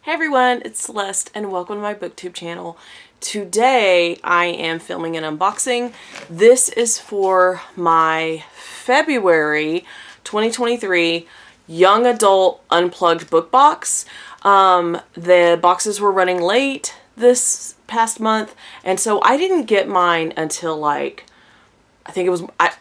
Hey everyone, it's Celeste and welcome to my booktube channel. Today I am filming an unboxing. This is for my February 2023 young adult unplugged book box. The boxes were running late this past month, and so I didn't get mine until I think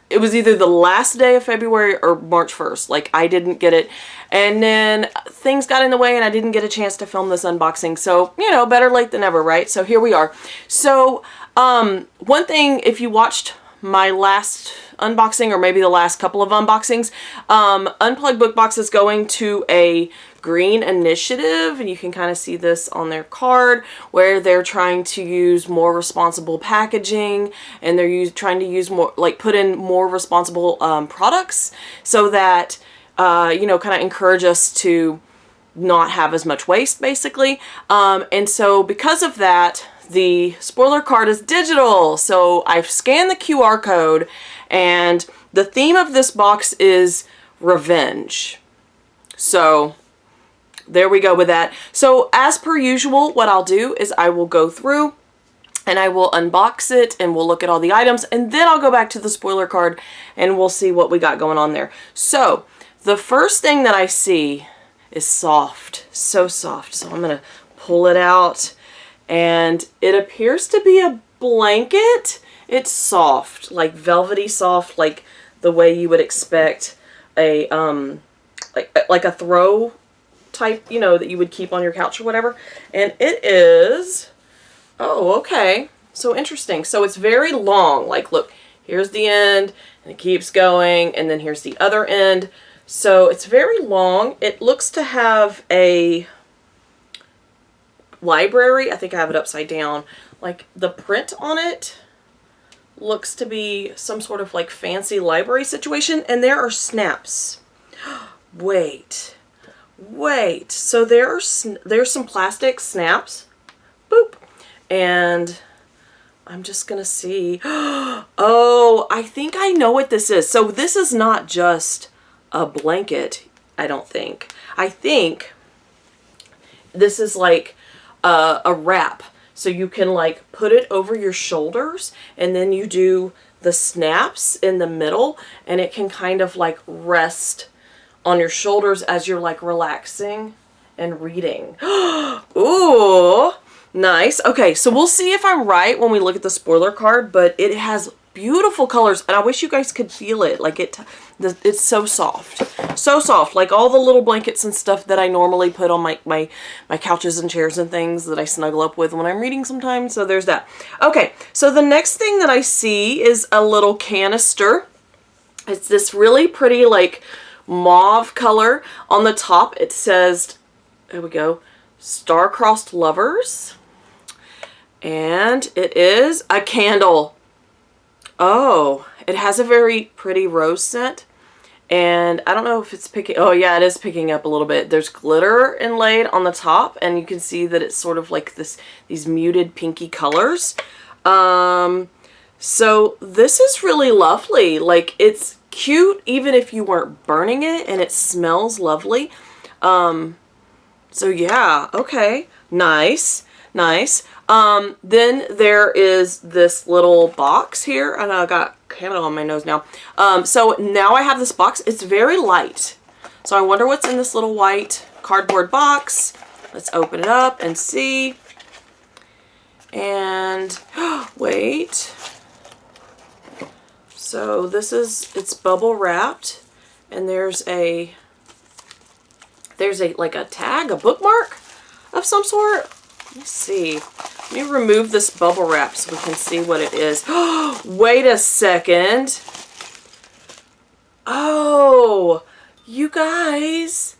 it was either the last day of February or March 1st. Like, I didn't get it. And then things got in the way and I didn't get a chance to film this unboxing. So, you know, better late than never, right? So here we are. So, one thing, if you watched my last unboxing or maybe the last couple of unboxings, Unplugged Book Box is going to a green initiative, and you can kind of see this on their card where they're trying to use more responsible packaging, and they're trying to use more, like, put in more responsible products so that you know, kind of encourage us to not have as much waste, basically. And so because of that, the spoiler card is digital. So I've scanned the QR code, and the theme of this box is revenge. So there we go with that. So as per usual, what I'll do is I will go through and I will unbox it and we'll look at all the items, and then I'll go back to the spoiler card and we'll see what we got going on there. So the first thing that I see is soft, so soft. So I'm gonna pull it out, and it appears to be a blanket. It's soft, like velvety soft, like the way you would expect a like a throw type, you know, that you would keep on your couch or whatever. And it is, oh, okay, so interesting. So it's very long. Like, look, here's the end and it keeps going, and then here's the other end. So it's very long. It looks to have a library. I think I have it upside down. Like, the print on it looks to be some sort of like fancy library situation, and there are snaps. Wait. So there's some plastic snaps. Boop. And I'm just gonna see. Oh, I think I know what this is. So this is not just a blanket, I don't think. I think this is like a wrap. So you can like put it over your shoulders, and then you do the snaps in the middle, and it can kind of like rest on your shoulders as you're like relaxing and reading. Ooh, nice. Okay, so we'll see if I'm right when we look at the spoiler card, but it has beautiful colors, and I wish you guys could feel it. Like, it's so soft. So soft. Like all the little blankets and stuff that I normally put on my couches and chairs and things that I snuggle up with when I'm reading sometimes. So there's that. Okay, so the next thing that I see is a little canister. It's this really pretty, like, mauve color. On the top it says, there we go, Star-Crossed Lovers. And it is a candle. Oh, it has a very pretty rose scent, and I don't know if it's picking, oh yeah, it is picking up a little bit. There's glitter inlaid on the top, and you can see that it's sort of like these muted pinky colors. So this is really lovely. Like, it's cute even if you weren't burning it, and it smells lovely. So yeah, okay, nice. Then there is this little box here, and I got candle on my nose now. So now I have this box. It's very light. So I wonder what's in this little white cardboard box. Let's open it up and see. And wait. So this is, it's bubble wrapped, and there's like a tag, a bookmark of some sort. Let me see. Let me remove this bubble wrap so we can see what it is. Wait a second. Oh, you guys,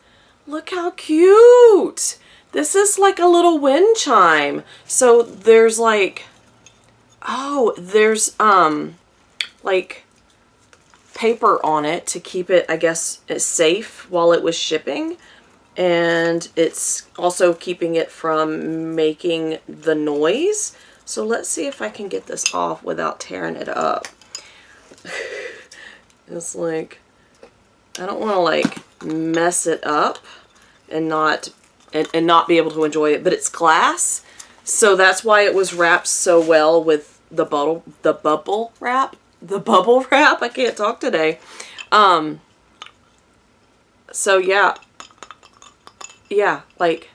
look how cute. This is like a little wind chime. So there's like, oh, there's like paper on it to keep it, I guess, safe while it was shipping. And it's also keeping it from making the noise. So let's see if I can get this off without tearing it up. It's like, I don't want to like mess it up and not and not be able to enjoy it. But it's glass, so that's why it was wrapped so well with the bubble wrap. I can't talk today. So yeah, like,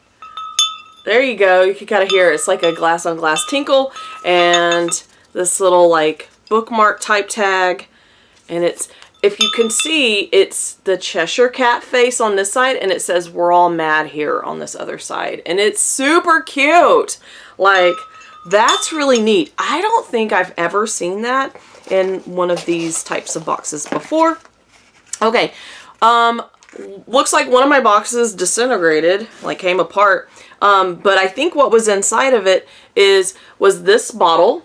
there you go. You can kind of hear it. It's like a glass on glass tinkle, and this little like bookmark type tag, and it's, if you can see, it's the Cheshire Cat face on this side, and it says "We're all mad here" on this other side, and it's super cute. Like, that's really neat. I don't think I've ever seen that in one of these types of boxes before. Okay, looks like one of my boxes disintegrated, like came apart. But I think what was inside of it was this bottle,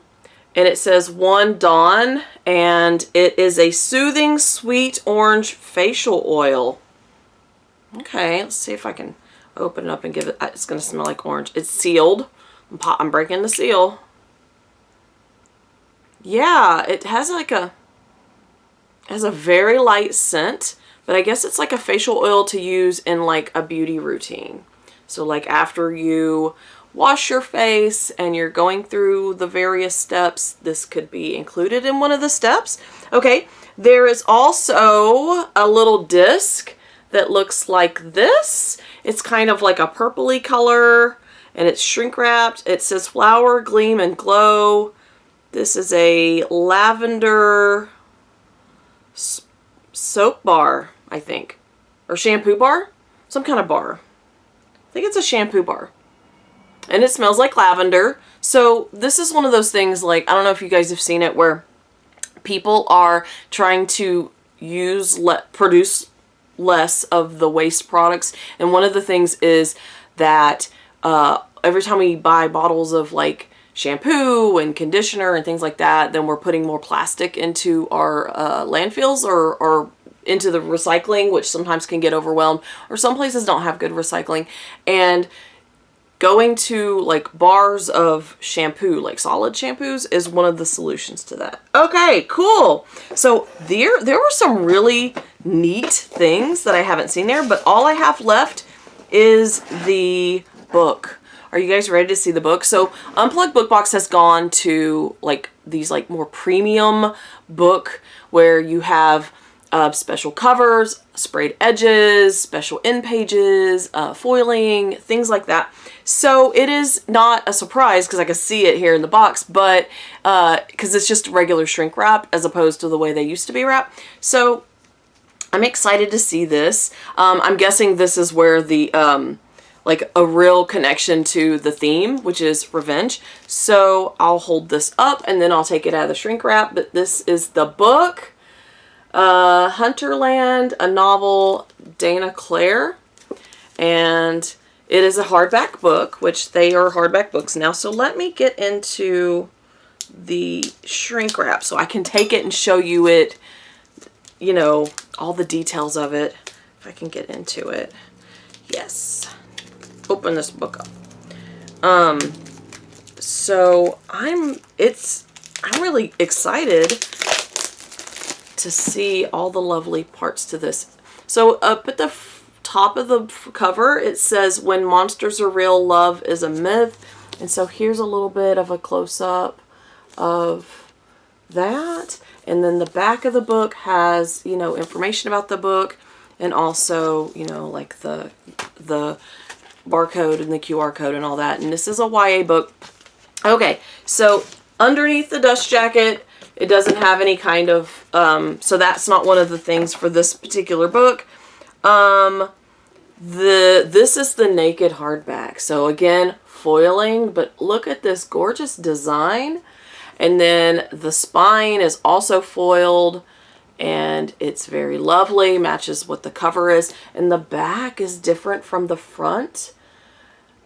and it says One Dawn, and it is a soothing sweet orange facial oil. Okay, let's see if I can open it up and give it, it's going to smell like orange. It's sealed. I'm breaking the seal. Yeah, it has like a very light scent, but I guess it's like a facial oil to use in like a beauty routine. So like after you wash your face and you're going through the various steps, this could be included in one of the steps. Okay, there is also a little disc that looks like this. It's kind of like a purpley color, and it's shrink wrapped. It says Flower, Gleam, and Glow. This is a lavender soap bar, I think, or shampoo bar, some kind of bar. I think it's a shampoo bar, and it smells like lavender. So this is one of those things, like, I don't know if you guys have seen it, where people are trying to produce less of the waste products, and one of the things is that every time we buy bottles of like shampoo and conditioner and things like that, then we're putting more plastic into our landfills or into the recycling, which sometimes can get overwhelmed, or some places don't have good recycling. And going to like bars of shampoo, like solid shampoos, is one of the solutions to that. Okay, cool. So there were some really neat things that I haven't seen there, but all I have left is the book. Are you guys ready to see the book? So Unplugged Book Box has gone to like these like more premium book where you have special covers, sprayed edges, special end pages, foiling, things like that. So it is not a surprise because I can see it here in the box, but because it's just regular shrink wrap as opposed to the way they used to be wrapped. So I'm excited to see this. I'm guessing this is where the like a real connection to the theme, which is revenge. So I'll hold this up and then I'll take it out of the shrink wrap. But this is the book, Hunterland, a novel, Dana Clare, and it is a hardback book, which they are hardback books now. So let me get into the shrink wrap so I can take it and show you it, you know, all the details of it. If I can get into it. Yes. Open this book up. So I'm really excited to see all the lovely parts to this. So up at the top of the cover, it says, "When monsters are real, love is a myth." And so here's a little bit of a close-up of that. And then the back of the book has, you know, information about the book, and also, you know, like the barcode and the QR code and all that. And this is a YA book. Okay, so underneath the dust jacket, it doesn't have any kind of, so that's not one of the things for this particular book. This is the naked hardback. So again, foiling, but look at this gorgeous design. And then the spine is also foiled, and it's very lovely, matches what the cover is. And the back is different from the front.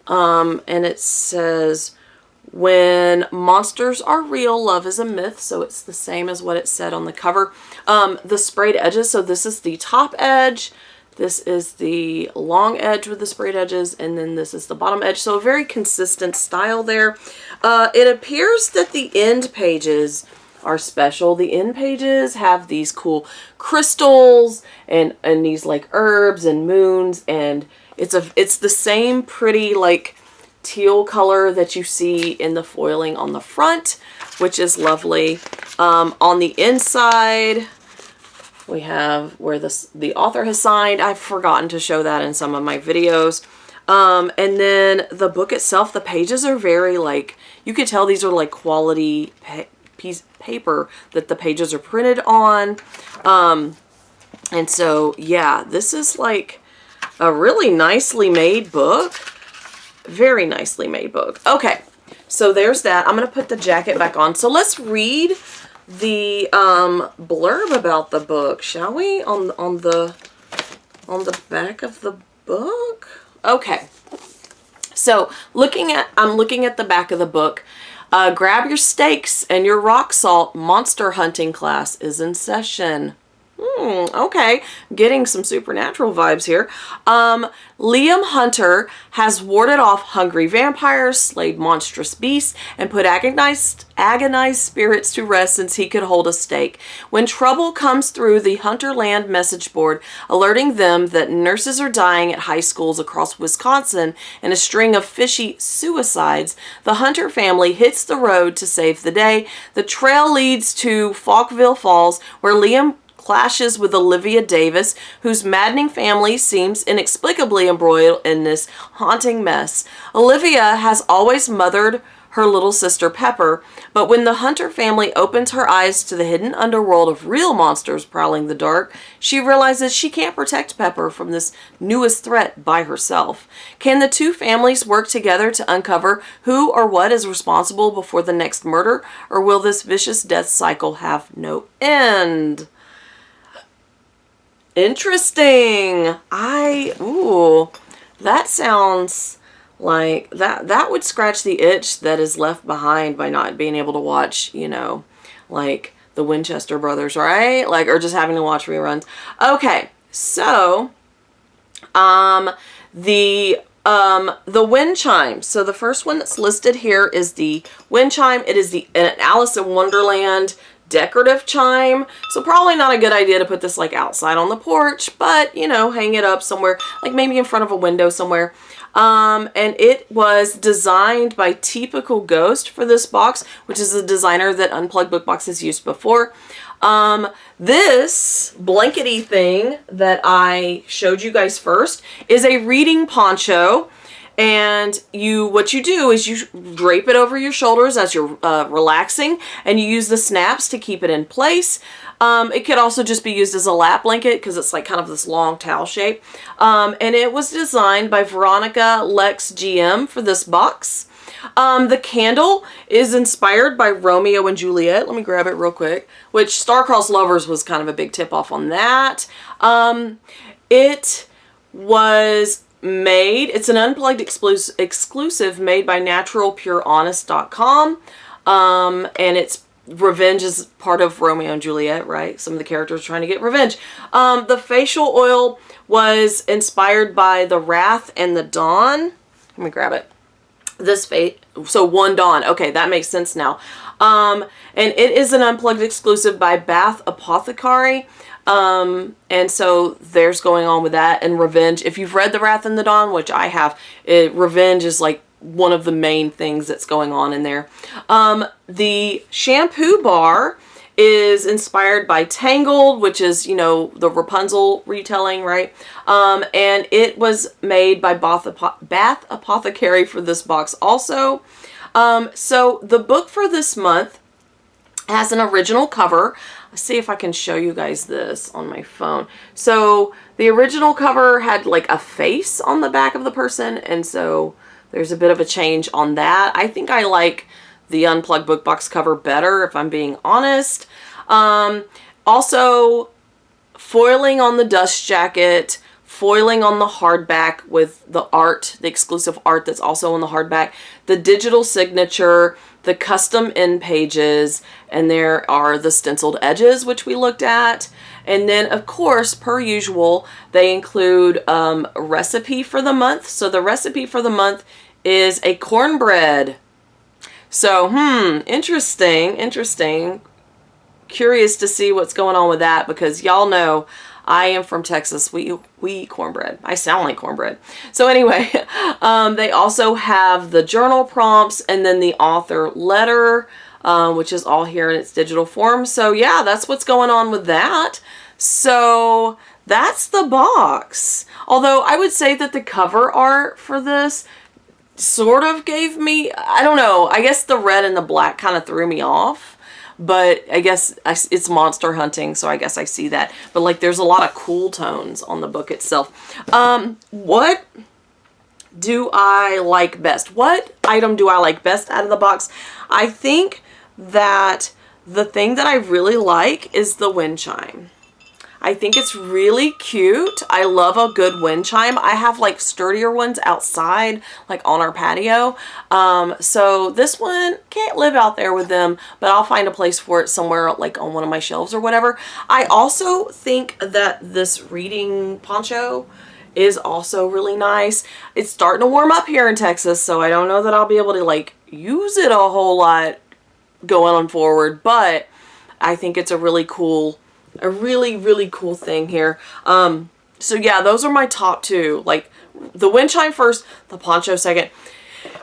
And it says, "When monsters are real, love is a myth." So it's the same as what it said on the cover. The sprayed edges, so this is the top edge, this is the long edge with the sprayed edges, and then this is the bottom edge. So a very consistent style there. It appears that the end pages are special. The end pages have these cool crystals and these like herbs and moons, and It's the same pretty like teal color that you see in the foiling on the front, which is lovely. On the inside, we have where the author has signed. I've forgotten to show that in some of my videos. And then the book itself, the pages are very like, you could tell these are like quality paper that the pages are printed on. And so, yeah, this is like a really nicely made book. Very nicely made book. Okay, so there's that. I'm going to put the jacket back on. So let's read the blurb about the book, shall we? On the back of the book. Okay. So I'm looking at the back of the book. Grab your stakes and your rock salt. Monster hunting class is in session. Okay, getting some supernatural vibes here. Liam Hunter has warded off hungry vampires, slayed monstrous beasts, and put agonized spirits to rest since he could hold a stake. When trouble comes through the Hunterland message board, alerting them that nurses are dying at high schools across Wisconsin and a string of fishy suicides, the Hunter family hits the road to save the day. The trail leads to Falkville Falls, where Liam clashes with Olivia Davis, whose maddening family seems inexplicably embroiled in this haunting mess. Olivia has always mothered her little sister Pepper, but when the Hunter family opens her eyes to the hidden underworld of real monsters prowling the dark, she realizes she can't protect Pepper from this newest threat by herself. Can the two families work together to uncover who or what is responsible before the next murder, or will this vicious death cycle have no end? Interesting. That sounds like that would scratch the itch that is left behind by not being able to watch, you know, like the Winchester brothers, right? Like, or just having to watch reruns. Okay. So, the wind chime. So the first one that's listed here is the wind chime. It is an Alice in Wonderland decorative chime. So probably not a good idea to put this like outside on the porch, but you know, hang it up somewhere, like maybe in front of a window somewhere. And it was designed by Typical Ghost for this box, which is a designer that Unplugged Book Box has used before. This blankety thing that I showed you guys first is a reading poncho. And what you do is you drape it over your shoulders as you're relaxing, and you use the snaps to keep it in place. It could also just be used as a lap blanket because it's like kind of this long towel shape. And it was designed by Veronica Lex GM for this box. The candle is inspired by Romeo and Juliet. Let me grab it real quick, which Star-Crossed Lovers was kind of a big tip off on that. It was made, it's an Unplugged exclusive made by naturalpurehonest.com. And it's revenge is part of Romeo and Juliet, right? Some of the characters trying to get revenge. The facial oil was inspired by the Wrath and the Dawn. Let me grab it. So One Dawn. Okay, that makes sense now. And it is an Unplugged exclusive by Bath Apothecary. And so there's going on with that. And revenge, if you've read The Wrath and the Dawn, which I have, revenge is like one of the main things that's going on in there. The shampoo bar is inspired by Tangled, which is, you know, the Rapunzel retelling, right? And it was made by Bath Apothecary for this box also. So the book for this month has an original cover. Let's see if I can show you guys this on my phone. So the original cover had like a face on the back of the person, and so there's a bit of a change on that. I think I like the Unplugged book box cover better, if I'm being honest. Also, foiling on the dust jacket, foiling on the hardback with the art, the exclusive art that's also on the hardback, the digital signature, the custom end pages, and there are the stenciled edges, which we looked at. And then, of course, per usual, they include a recipe for the month. So the recipe for the month is a cornbread. So, interesting. Curious to see what's going on with that, because y'all know I am from Texas. We eat cornbread. I sound like cornbread. So anyway, they also have the journal prompts and then the author letter, which is all here in its digital form. So yeah, that's what's going on with that. So that's the box. Although I would say that the cover art for this sort of gave me, I don't know, I guess the red and the black kind of threw me off. But I guess it's monster hunting, so I guess I see that. But like there's a lot of cool tones on the book itself. What do I like best? What item do I like best out of the box? I think that the thing that I really like is the wind chime. I think it's really cute. I love a good wind chime. I have like sturdier ones outside, like on our patio. So this one can't live out there with them, but I'll find a place for it somewhere like on one of my shelves or whatever. I also think that this reading poncho is also really nice. It's starting to warm up here in Texas, so I don't know that I'll be able to like use it a whole lot going on forward, but I think it's a really cool thing here. So yeah, those are my top two. Like the wind chime first, the poncho second.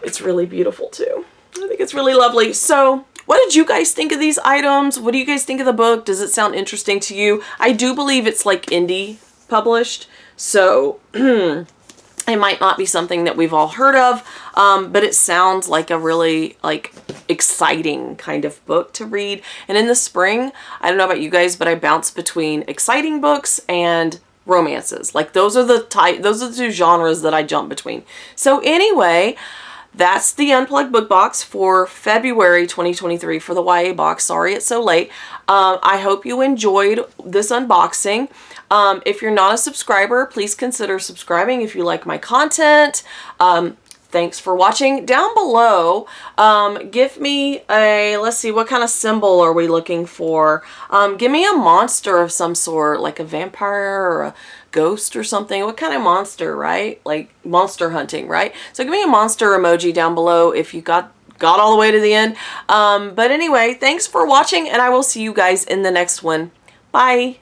It's really beautiful too. I think it's really lovely. So what did you guys think of these items? What do you guys think of the book? Does it sound interesting to you? I do believe it's like indie published, so it might not be something that we've all heard of, but it sounds like a really like exciting kind of book to read. And in the spring, I don't know about you guys, but I bounce between exciting books and romances. Like those are the two genres that I jump between. So anyway, that's the Unplugged book box for February 2023 for the YA box. Sorry it's so late. I hope you enjoyed this unboxing. If you're not a subscriber, please consider subscribing if you like my content. Thanks for watching. Down below, give me a, let's see, what kind of symbol are we looking for? Give me a monster of some sort, like a vampire or a ghost or something. What kind of monster, right? Like monster hunting, right? So give me a monster emoji down below if you got all the way to the end. But anyway, thanks for watching, and I will see you guys in the next one. Bye.